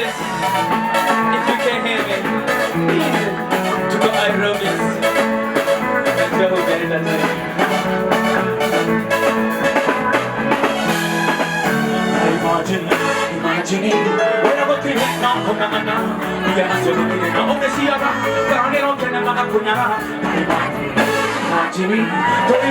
If you can hear me, to go Ayrosh. Jauh dari tadi. Imagine, when I look at it now, come on now. We are still in it. Now, obviously, I'm not going to get a punya. Imagine.